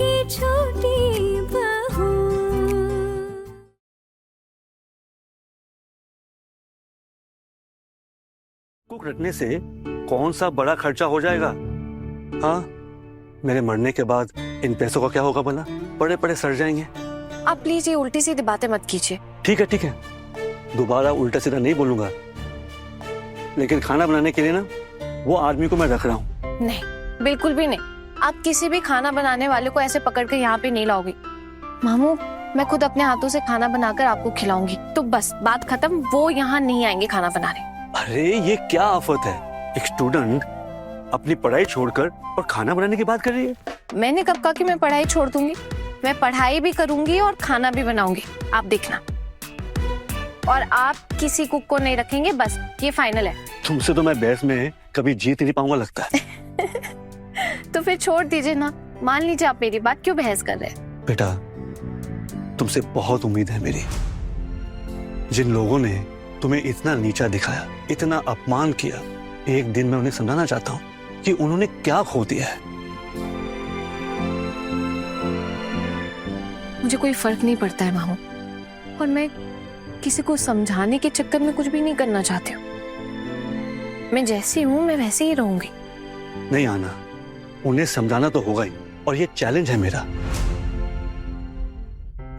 की छोटी बहू। कुक रखने से कौन सा बड़ा खर्चा हो जाएगा? हाँ, मेरे मरने के बाद इन पैसों का क्या होगा भला? बड़े बड़े सड़ जाएंगे। आप प्लीज ये उल्टी सीधी बातें मत कीजिए। ठीक है, दोबारा उल्टा सीधा नहीं बोलूंगा, लेकिन खाना बनाने के लिए ना वो आदमी को मैं रख रहा हूँ। नहीं, बिल्कुल भी नहीं। आप किसी भी खाना बनाने वाले को ऐसे पकड़ के यहाँ पे नहीं लाओगे। मामू, मैं खुद अपने हाथों से खाना बनाकर आपको खिलाऊंगी। तो बस बात खत्म, वो यहाँ नहीं आएंगे खाना बनाने। अरे ये क्या आफत है, एक स्टूडेंट अपनी पढ़ाई छोड़कर और खाना बनाने की बात कर रही है। मैंने कब कहा कि मैं पढ़ाई छोड़ दूंगी? मैं पढ़ाई भी करूंगी और खाना भी बनाऊंगी, आप देखना। और आप किसी कुक को नहीं रखेंगे, बस ये फाइनल है। तुमसे तो मैं बहस में कभी जीत नहीं पाऊंगा लगता है। तो फिर छोड़ दीजिए ना, मान लीजिए आप मेरी बात, क्यों बहस कर रहे हैं? बेटा, तुमसे बहुत उम्मीद है मेरी। जिन लोगों ने तुम्हें इतना नीचा दिखाया, इतना अपमान किया, एक दिन मैं उन्हें समझाना चाहता हूँ कि उन्होंने क्या खो दिया है। मुझे कोई फर्क नहीं पड़ता है मामू, और मैं किसी को समझाने के चक्कर में कुछ भी नहीं करना चाहती हूँ। मैं जैसी हूँ मैं वैसे ही रहूंगी। नहीं आना, उन्हें समझाना तो होगा ही, और ये चैलेंज है मेरा।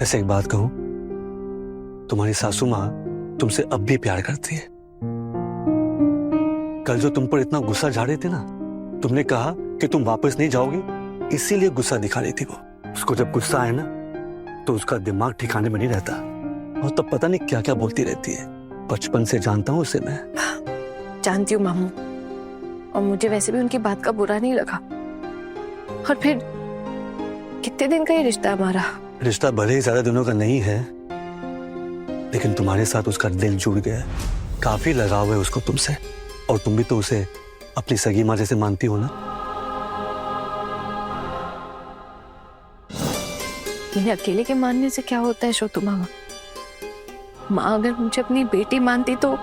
ऐसे एक बात कहूं, तुम्हारी सासू माँ तुमसे अब भी प्यार करती है। कल जो तुम पर इतना गुस्सा झाड़ रही थी ना, तुमने कहा कि तुम वापस नहीं जाओगी, इसीलिए गुस्सा दिखा रही थी वो। उसको जब गुस्सा आए ना तो उसका दिमाग ठिकाने में नहीं रहता, और तब पता नहीं क्या क्या बोलती रहती है। बचपन से जानता हूँ उसे मैं। जानती हूँ मामू, और मुझे वैसे भी उनकी बात का बुरा नहीं लगा। और फिर कितने दिन का ये रिश्ता हमारा? रिश्ता भले ही ज्यादा दिनों का नहीं है, लेकिन तुम्हारे साथ उसका दिल जुड़ गया है। काफी लगाव है उसको तुमसे, और तुम भी तो उसे अपनी सगी माँ जैसे मानती हो ना। मेरे अकेले के मानने से क्या होता है छोटू मामा? माँ अगर मुझे अपनी बेटी मानती तो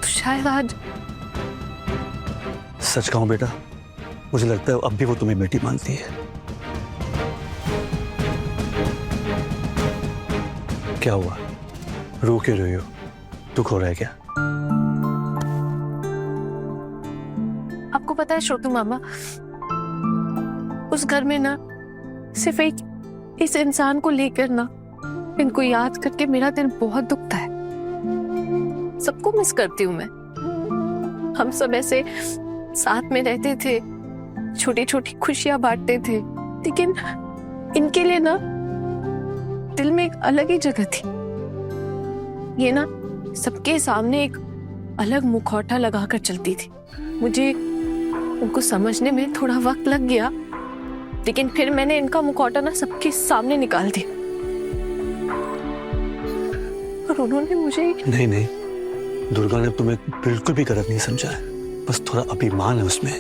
शायद आज। सच कहूं बेटा, मुझे लगता है अब भी वो तुम्हें बेटी मानती है। क्या हुआ, रो क्यों रही हो? दुख हो रहा है क्या? आपको पता है छोटू मामा, उस घर में ना सिर्फ एक इस इंसान को लेकर ना, इनको याद करके मेरा दिल बहुत दुखता है। सबको मिस करती हूँ मैं। हम सब ऐसे साथ में रहते थे, छोटी छोटी खुशियां बांटते थे, लेकिन इनके लिए ना दिल में एक अलग ही जगह थी। ये ना सबके सामने एक अलग मुखौटा लगाकर चलती थी। मुझे उनको समझने में थोड़ा वक्त लग गया, लेकिन फिर मैंने इनका मुखौटा ना सबके सामने निकाल दिया, और उन्होंने मुझे नहीं, दुर्गा ने तुम्हें बिल्कुल भी गलत नहीं समझा है, बस थोड़ा अभिमान है उसमें।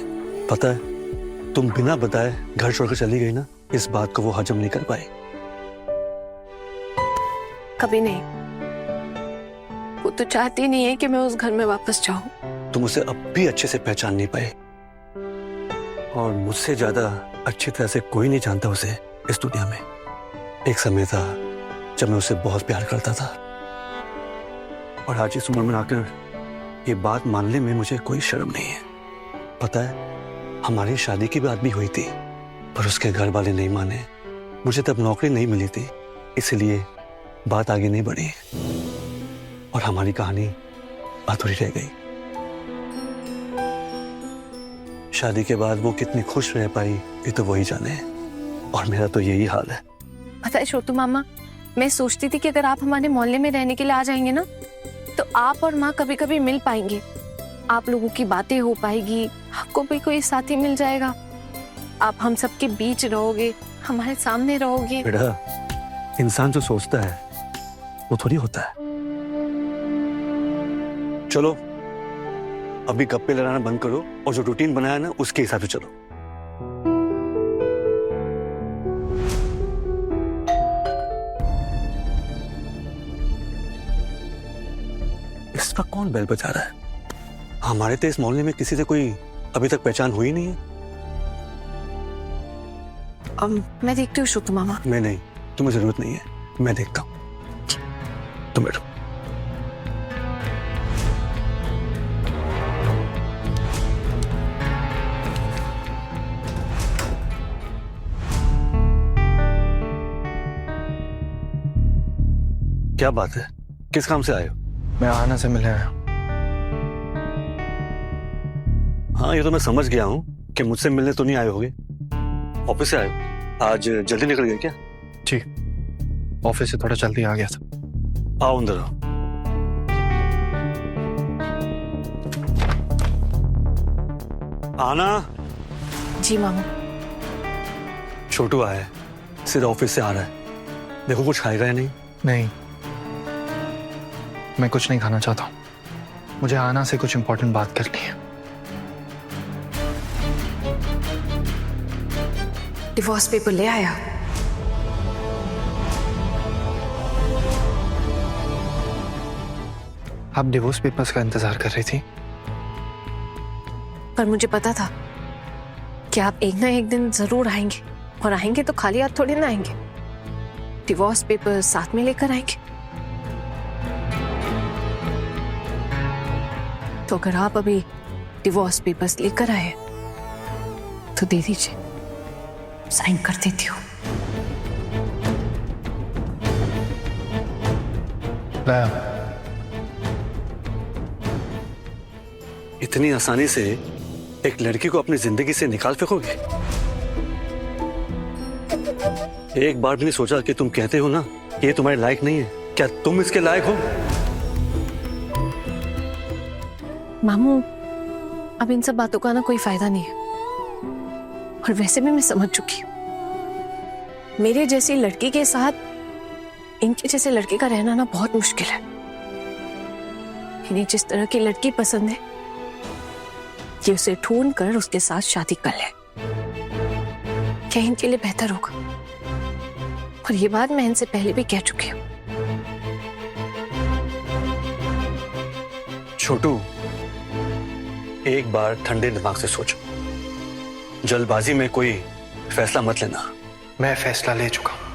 पता है, तुम बिना बताए घर छोड़कर चली गई ना, इस बात को वो हजम नहीं कर पाई। कभी नहीं। वो तो चाहती नहीं है कि मैं उस घर में वापस जाऊं। तुम उसे अब भी अच्छे से पहचान नहीं पाए, और मुझसे ज्यादा अच्छी तरह से कोई नहीं जानता उसे इस दुनिया में। एक समय था जब मैं उसे बहुत प्यार करता था, और आज इस उम्र में आकर ये बात मानने में मुझे कोई शर्म नहीं है। पता है, हमारी शादी की बात भी हुई थी, पर उसके घर वाले नहीं माने। मुझे तब नौकरी नहीं मिली थी, इसलिए बात आगे नहीं बढ़ी, और हमारी कहानी अधूरी रह गई। शादी के बाद वो कितनी खुश रह पाई ये तो वही जाने, और मेरा तो यही हाल है। पता है छोटू मामा, मैं सोचती थी कि अगर आप हमारे मोहल्ले में रहने के लिए आ जाएंगे ना, तो आप और माँ कभी कभी मिल पाएंगे, आप लोगों की बातें हो पाएगी, आपको भी कोई साथी मिल जाएगा, आप हम सबके बीच रहोगे, हमारे सामने रहोगे। बेटा, इंसान जो सोचता है वो थोड़ी होता है। चलो अभी गप्पे लड़ाना बंद करो, और जो रूटीन बनाया ना उसके हिसाब से चलो। इसका कौन बेल बजा रहा है? हमारे तो इस मोहल्ले में किसी से कोई अभी तक पहचान हुई नहीं है। मैं देखती हूँ छोटू मामा। मैं नहीं, तुम्हें जरूरत नहीं है, मैं देखता हूँ। तुम बैठो। क्या बात है, किस काम से आए हो? मैं आना से मिलने आया। हाँ, ये तो मैं समझ गया हूँ कि मुझसे मिलने तो नहीं आए होगे, ऑफिस से आए हो। आज जल्दी निकल गए क्या? जी, ऑफिस से थोड़ा जल्दी आ गया था। आओ अंदर आओ। आना। जी मामा। छोटू आया है, सीधा ऑफिस से आ रहा है। देखो कुछ खाएगा या नहीं? नहीं, मैं कुछ नहीं खाना चाहता हूँ। मुझे आना से कुछ इंपॉर्टेंट बात करनी है। डिवोर्स पेपर ले आया? आप डिवोर्स पेपर्स का इंतजार कर रही थी? पर मुझे पता था कि आप एक ना एक दिन जरूर आएंगे, और आएंगे तो खाली हाथ थोड़ी ना आएंगे। डिवोर्स पेपर साथ में लेकर आएंगे। तो अगर आप अभी डिवोर्स पेपर्स लेकर आए तो दे दीजिए, साइन कर देती हूँ। लाया। इतनी आसानी से एक लड़की को अपनी जिंदगी से निकाल फेंकोगे? एक बार भी नहीं सोचा कि तुम कहते हो ना कि ये तुम्हारे लायक नहीं है? क्या तुम इसके लायक हो? मामू, अब इन सब बातों का ना कोई फायदा नहीं है, और वैसे भी मैं समझ चुकी हूँ। मेरे जैसी लड़की के साथ इनके जैसे लड़के का रहना ना बहुत मुश्किल है। इन्हें जिस तरह की लड़की पसंद है, ये उसे ढूंढ कर उसके साथ शादी कर ले, क्या इनके लिए बेहतर होगा। और ये बात मैं इनसे पहले भी कह चुकी हूँ। छोटू, एक बार ठंडे दिमाग से सोचो, जल्दबाजी में कोई फैसला मत लेना। मैं फैसला ले चुका हूं।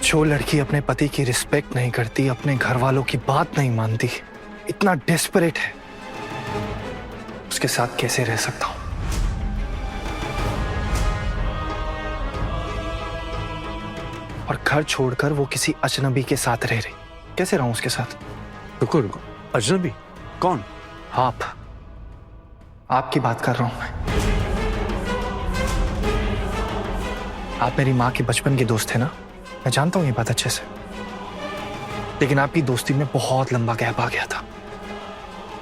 जो लड़की अपने पति की रिस्पेक्ट नहीं करती, अपने घर वालों की बात नहीं मानती, इतना डेस्परेट है, उसके साथ कैसे रह सकता हूं? और घर छोड़कर वो किसी अजनबी के साथ रह रही, कैसे रहूं उसके साथ? रुको रुको, अजनबी? कौन? आपकी बात कर रहा हूं मैं। आप मेरी माँ के बचपन के दोस्त थे ना, मैं जानता हूं ये बात अच्छे से। लेकिन आपकी दोस्ती में बहुत लंबा गैप आ गया था।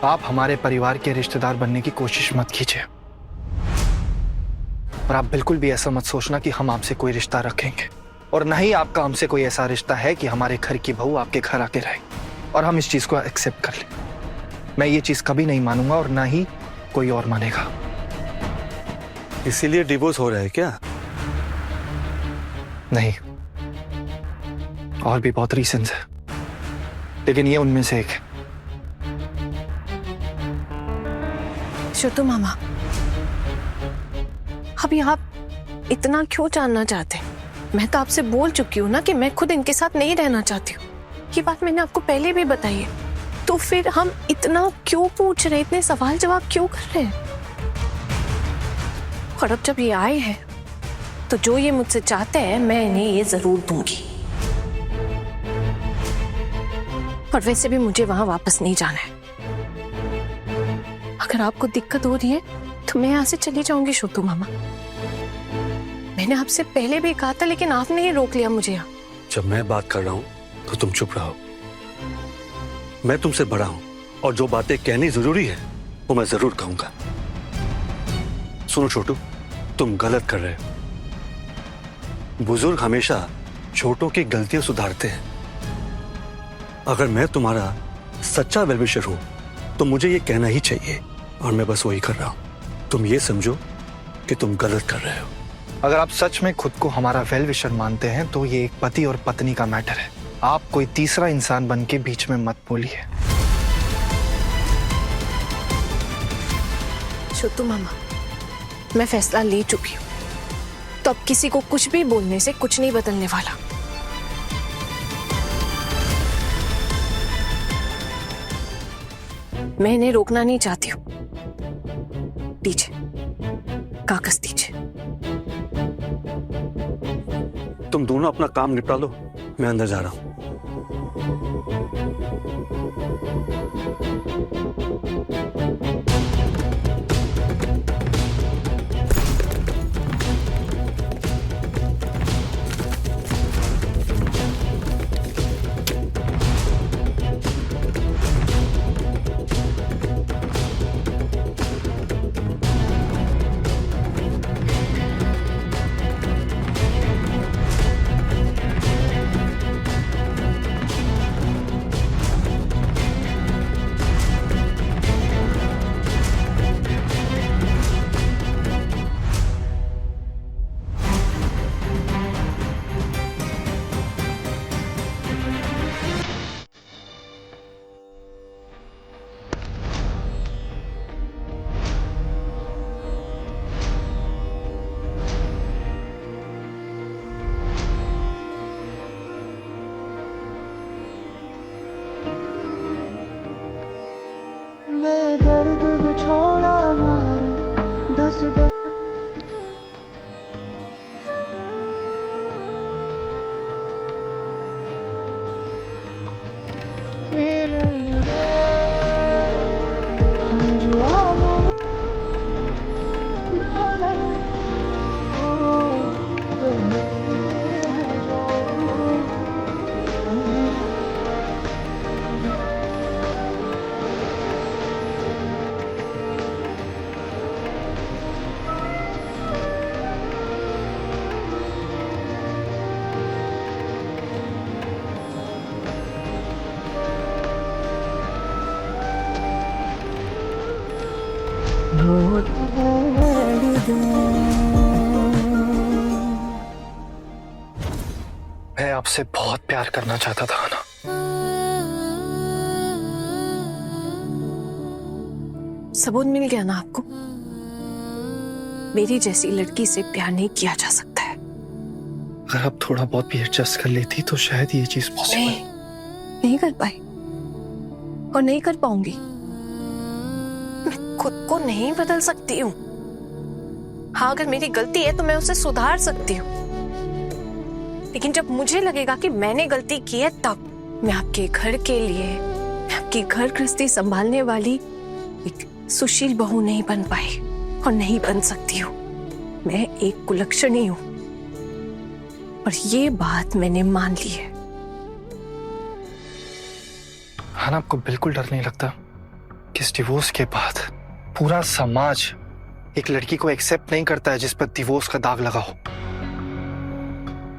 आप हमारे परिवार के रिश्तेदार बनने की कोशिश मत कीजिए, और आप बिल्कुल भी ऐसा मत सोचना कि हम आपसे कोई रिश्ता रखेंगे, और न ही आपका हमसे कोई ऐसा रिश्ता है कि हमारे घर की बहू आपके घर आके रहे और हम इस चीज को एक्सेप्ट कर लें। मैं ये चीज कभी नहीं मानूंगा, और ना ही कोई और मानेगा। इसीलिए डिवोर्स हो रहा है क्या? नहीं, और भी बहुत रीजंस है, लेकिन ये उनमें से एक है। छोटू मामा, अभी आप इतना क्यों जानना चाहते हैं? मैं तो आपसे बोल चुकी हूँ ना कि मैं खुद इनके साथ नहीं रहना चाहती हूँ। ये बात मैंने आपको पहले भी बताई है। तो फिर हम इतना क्यों पूछ रहे हैं, इतने सवाल जवाब क्यों कर रहे हैं? और अब जब ये आए हैं तो जो ये मुझसे चाहते हैं मैं इन्हें ये जरूर दूंगी। और वैसे भी मुझे वहां वापस नहीं जाना है। अगर आपको दिक्कत हो रही है तो मैं यहाँ से चली जाऊंगी छोटू मामा। मैंने आपसे पहले भी कहा था, लेकिन आपने ही रोक लिया मुझे यहाँ। जब मैं बात कर रहा हूं तो तुम चुप रहो। मैं तुमसे बड़ा हूं, और जो बातें कहनी जरूरी है वो मैं जरूर कहूंगा। सुनो छोटू, तुम गलत कर रहे हो। बुजुर्ग हमेशा छोटों की गलतियां सुधारते हैं। अगर मैं तुम्हारा सच्चा वेलविशर हूं तो मुझे ये कहना ही चाहिए, और मैं बस वही कर रहा हूं। तुम ये समझो कि तुम गलत कर रहे हो। अगर आप सच में खुद को हमारा वेल विशर मानते हैं तो ये एक पति और पत्नी का मैटर है। आप कोई तीसरा इंसान बन के बीच में मत बोलिए। छोटू मामा, मैं फैसला ले चुकी हूँ, तो अब किसी को कुछ भी बोलने से कुछ नहीं बदलने वाला। मैं इन्हें रोकना नहीं चाहती हूँ। दीजिए, कागज दीजिए। तुम दोनों अपना काम निपटा लो, मैं अंदर जा रहा हूं। दर्द छोड़ा दस मैं आपसे बहुत प्यार करना चाहता था ना। सबूत मिल गया ना आपको? मेरी जैसी लड़की से प्यार नहीं किया जा सकता है। अगर आप थोड़ा बहुत भी एडजस्ट कर लेती तो शायद ये चीज पॉसिबल नहीं कर पाई और नहीं कर पाऊंगी। मैं खुद को नहीं बदल सकती हूँ। हाँ, अगर मेरी गलती है तो मैं उसे सुधार सकती हूँ, लेकिन जब मुझे लगेगा कि मैंने गलती की है तब मैं आपके घर के लिए, आपकी घर गृहस्थी संभालने वाली एक सुशील बहू नहीं बन पाई और नहीं बन सकती हूँ। मैं एक कुलक्षणी हूँ और ये बात मैंने मान ली है। हाँ, आपको बिल्कुल डर नहीं लगता कि इस डिवोर्स के बाद पूरा समाज एक लड़की को एक्सेप्ट नहीं करता है जिस पर डिवोर्स का दाग लगा हो?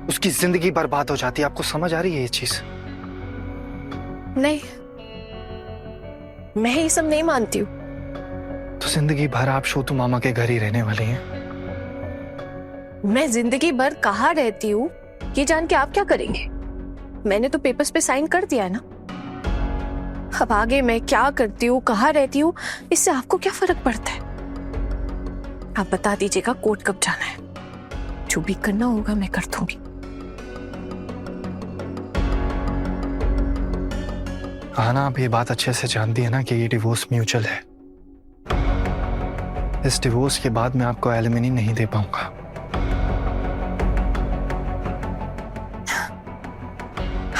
उसकी जिंदगी बर्बाद हो जाती है। आपको समझ आ रही है ये चीज? नहीं, मैं ये सब नहीं मानती हूँ। तो जिंदगी भर आप छोटू मामा के घर ही रहने वाली हैं। मैं जिंदगी भर कहाँ रहती हूँ ये जान के आप क्या करेंगे? मैंने तो पेपर्स पे साइन कर दिया है ना। अब आगे मैं क्या करती हूँ, कहाँ रहती हूँ, इससे आपको क्या फर्क पड़ता है? आप बता दीजिएगा कोर्ट कब जाना है। जो भी करना होगा मैं कर दूंगी। हाँ ना, आप ये बात अच्छे से जानती है ना कि ये डिवोर्स म्यूचुअल है। इस डिवोर्स के बाद मैं आपको एलिमनी नहीं दे पाऊंगा।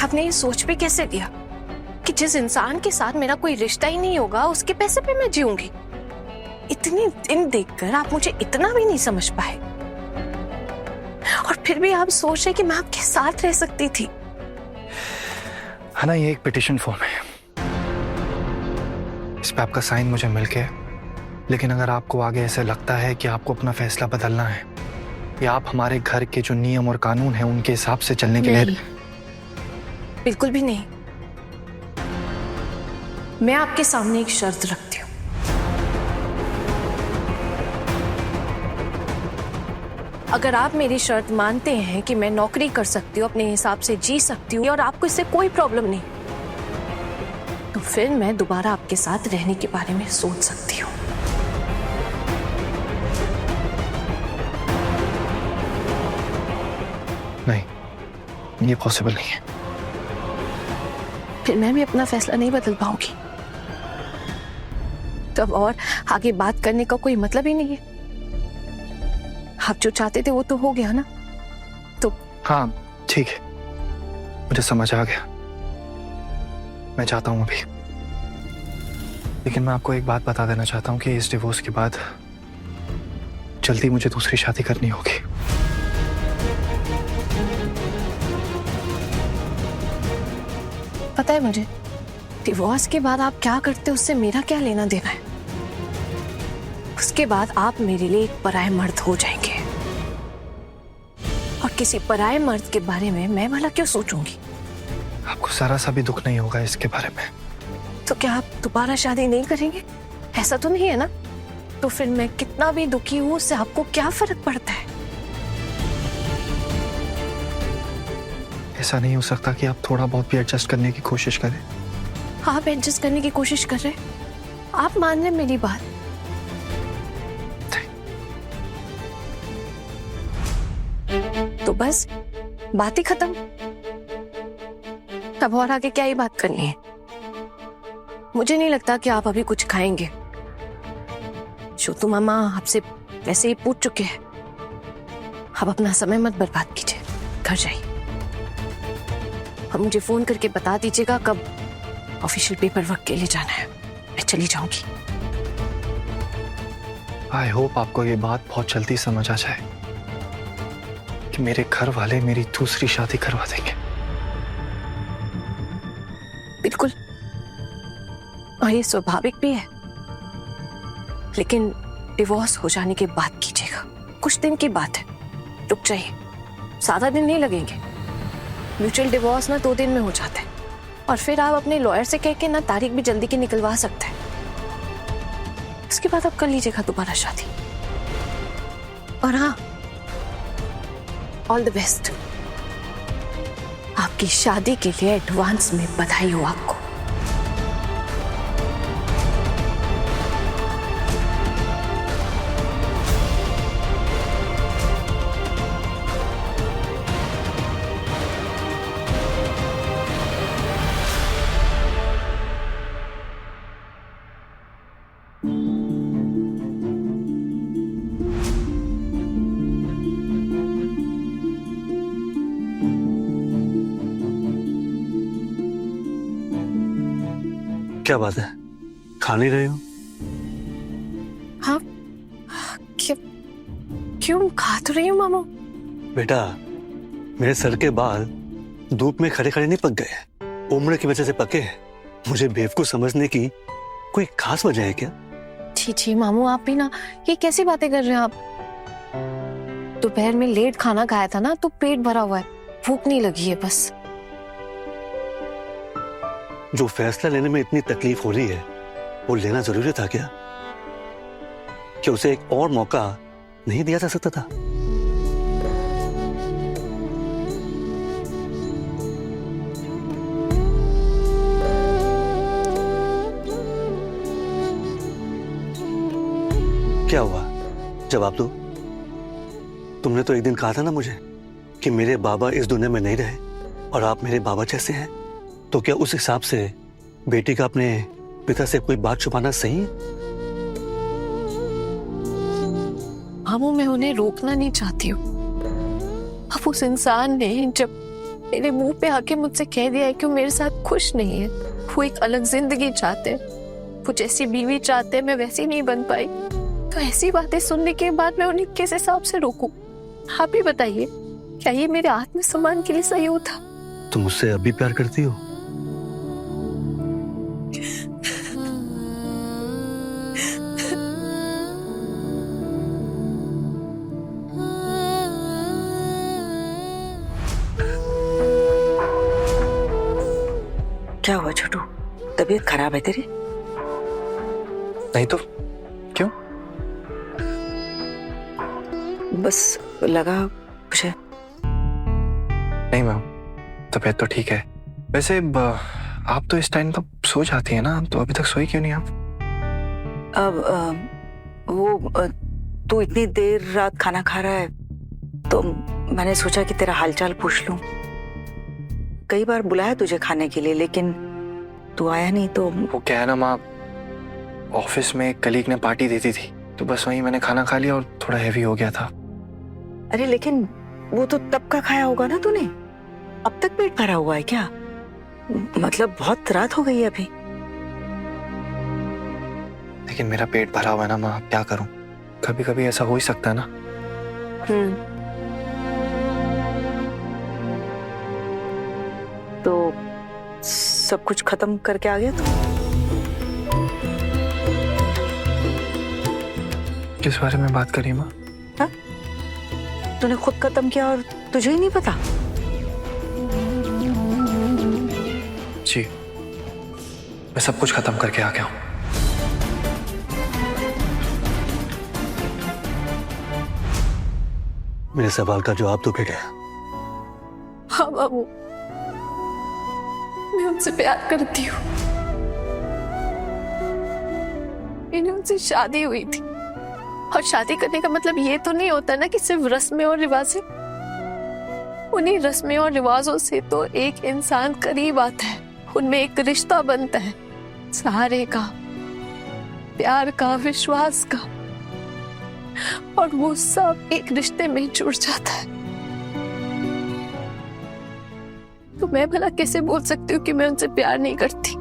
आपने ये सोच भी कैसे दिया कि जिस इंसान के साथ मेरा कोई रिश्ता ही नहीं होगा उसके पैसे पे मैं जीऊंगी? इतने दिन देखकर आप मुझे इतना भी नहीं समझ पाए और फिर भी आप सोच रहे कि मैं आपके साथ रह सकती थी। है ना, ये एक पिटिशन फॉर्म है, इस पे आपका साइन मुझे मिल गया। लेकिन अगर आपको आगे ऐसे लगता है कि आपको अपना फैसला बदलना है या आप हमारे घर के जो नियम और कानून हैं उनके हिसाब से चलने के लिए, बिल्कुल भी नहीं। मैं आपके सामने एक शर्त रखती हूँ। अगर आप मेरी शर्त मानते हैं कि मैं नौकरी कर सकती हूँ, अपने हिसाब से जी सकती हूँ और आपको इससे कोई प्रॉब्लम नहीं, तो फिर मैं दोबारा आपके साथ रहने के बारे में सोच सकती हूँ। नहीं, ये पॉसिबल नहीं है। फिर मैं भी अपना फैसला नहीं बदल पाऊंगी। तब और आगे बात करने का कोई मतलब ही नहीं है। आप जो चाहते थे वो तो हो गया ना। तो हाँ ठीक है, मुझे समझ आ गया। मैं चाहता हूं अभी, लेकिन मैं आपको एक बात बता देना चाहता हूं कि इस डिवोर्स के बाद जल्दी मुझे दूसरी शादी करनी होगी। पता है मुझे, डिवोर्स के बाद आप क्या करते हो उससे मेरा क्या लेना देना है। उसके बाद आप मेरे लिए एक पराये मर्द हो जाएंगे, और किसी पराये मर्द के बारे में मैं भला क्यों सोचूंगी। आपको जरा सा भी दुख नहीं होगा इसके बारे में? तो क्या आप दोबारा शादी नहीं करेंगे? ऐसा तो नहीं है ना? तो फिर मैं कितना भी दुखी हूं उससे आपको क्या फर्क पड़ता है? ऐसा नहीं हो सकता कि आप थोड़ा बहुत भी एडजस्ट करने की कोशिश करें? आप एडजस्ट करने की कोशिश कर रहे हैं? आप मान रहे हैं मेरी बात? तो बस बात ही खत्म। अब और आगे क्या ही बात करनी है? मुझे नहीं लगता कि आप अभी कुछ खाएंगे। छोटू मामा आपसे वैसे ही पूछ चुके हैं। आप अपना समय मत बर्बाद कीजिए, घर जाइए। अब मुझे फोन करके बता दीजिएगा कब ऑफिशियल पेपर वर्क के लिए जाना है। मैं चली जाऊंगी। आई होप आपको ये बात बहुत जल्दी समझ आ जाए कि मेरे घर वाले मेरी दूसरी शादी करवा देंगे। बिल्कुल, और ये स्वाभाविक भी है। लेकिन डिवोर्स हो जाने के बाद कीजिएगा। कुछ दिन की बात है, रुक जाइए। ज्यादा दिन नहीं लगेंगे। म्यूचुअल डिवोर्स ना 2 दिन में हो जाता है, और फिर आप अपने लॉयर से कह के ना तारीख भी जल्दी की निकलवा सकते हैं। उसके बाद आप कर लीजिएगा दोबारा शादी। और हाँ, ऑल द बेस्ट। आपकी शादी के लिए एडवांस में बधाई हो आपको। क्या बात है, खा नहीं रहे हो? हाँ, क्यों खा तो रही हूँ मामू। बेटा, मेरे सर के बाल धूप में खड़े खड़े नहीं पक गए, उम्र की वजह से पके हैं। मुझे बेवकूफ समझने की कोई खास वजह है क्या? छी मामू, आप भी ना, ये कैसी बातें कर रहे हैं आप? दोपहर में लेट खाना खाया था ना, तो पेट भरा हुआ है, भूख नहीं लगी है बस। जो फैसला लेने में इतनी तकलीफ हो रही है वो लेना जरूरी था क्या? क्या उसे एक और मौका नहीं दिया जा सकता था? क्या हुआ? जवाब दो। तुमने तो एक दिन कहा था ना मुझे कि मेरे बाबा इस दुनिया में नहीं रहे और आप मेरे बाबा जैसे हैं। तो क्या उस हिसाब से बेटी का अपने पिता से कोई बात छुपाना सही है? मामू, मैं उन्हें रोकना नहीं चाहती हूँ। अब उस इंसान ने जब मेरे मुंह पे आके मुझसे कह दिया है कि वो मेरे साथ खुश नहीं है, वो एक अलग जिंदगी चाहते हैं, वो जैसी बीवी चाहते हैं मैं वैसी नहीं बन पाई, तो ऐसी बातें सुनने के बाद मैं उन्हें किस हिसाब से रोकूं? आप ही बताइए, क्या ये मेरे आत्मसम्मान के लिए सही होता? तुम मुझसे अभी प्यार करती हो? क्या हुआ छोटू, तबीयत खराब है तेरी? नहीं तो क्यों? बस लगा मुझे। नहीं मैम, तबीयत तो ठीक है। वैसे आप तो इस टाइम तो सो जाती है ना, तो अभी तक सोई क्यों नहीं आप? अब वो तू इतनी देर रात खाना खा रहा है तो मैंने सोचा कि तेरा हालचाल पूछ लूं। कई बार बुलाया तुझे खाने के लिए, लेकिन तू आया नहीं। तो वो क्या है ना माँ, ऑफिस में एक कलीग ने पार्टी दे दी थी, तो बस वहीं मैंने खाना खा लिया और थोड़ा हैवी हो गया था। अरे लेकिन वो तो तब का खाया होगा ना तूने, अब तक पेट भरा हुआ है क्या? मतलब बहुत रात हो गई है अभी। लेकिन मेरा पेट भरा हुआ है ना माँ, क्या करूं, कभी कभी ऐसा हो ही सकता है ना। तो सब कुछ खत्म करके आ गया तू? किस बारे में बात करी माँ? तूने खुद खत्म किया और तुझे ही नहीं पता? जी, मैं सब कुछ खत्म करके आ गया हूँ। मेरे सवाल का जवाब दो बेटे। हाँ बाबू, मैं उनसे प्यार करती हूँ। मेरी उनसे शादी हुई थी, और शादी करने का मतलब ये तो नहीं होता ना कि सिर्फ रस्में और रिवाजें। उन्हीं रस्में और रिवाजों से तो एक इंसान करीब आता है, उनमें एक रिश्ता बनता है, सहारे का, प्यार का, विश्वास का, और वो सब एक रिश्ते में जुड़ जाता है। तो मैं भला कैसे बोल सकती हूँ कि मैं उनसे प्यार नहीं करती?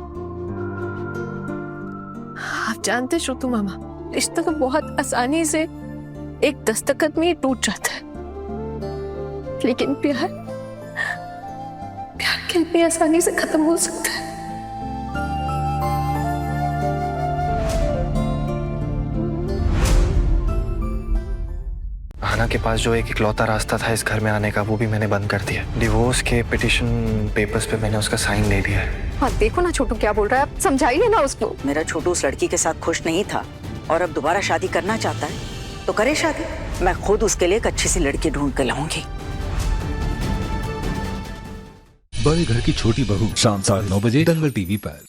आप जानते श्रुतु मामा, रिश्ता तो बहुत आसानी से एक दस्तखत में ही टूट जाता है, लेकिन प्यार कितनी आसानी से खत्म हो सकता है। आना के पास जो एक इकलौता रास्ता था इस घर में आने का, वो भी मैंने बंद कर दिया। डिवोर्स के पिटिशन पेपर्स पे मैंने उसका साइन ले दिया है। हाँ देखो ना छोटू क्या बोल रहा है, आप समझाइए ना उसको। मेरा छोटू उस लड़की के साथ खुश नहीं था और अब दोबारा शादी करना चाहता है तो करे शादी। मैं खुद उसके लिए एक अच्छी सी लड़की ढूंढ कर लाऊंगी। बड़े घर की छोटी बहू शाम 9:30 बजे दंगल टीवी पर।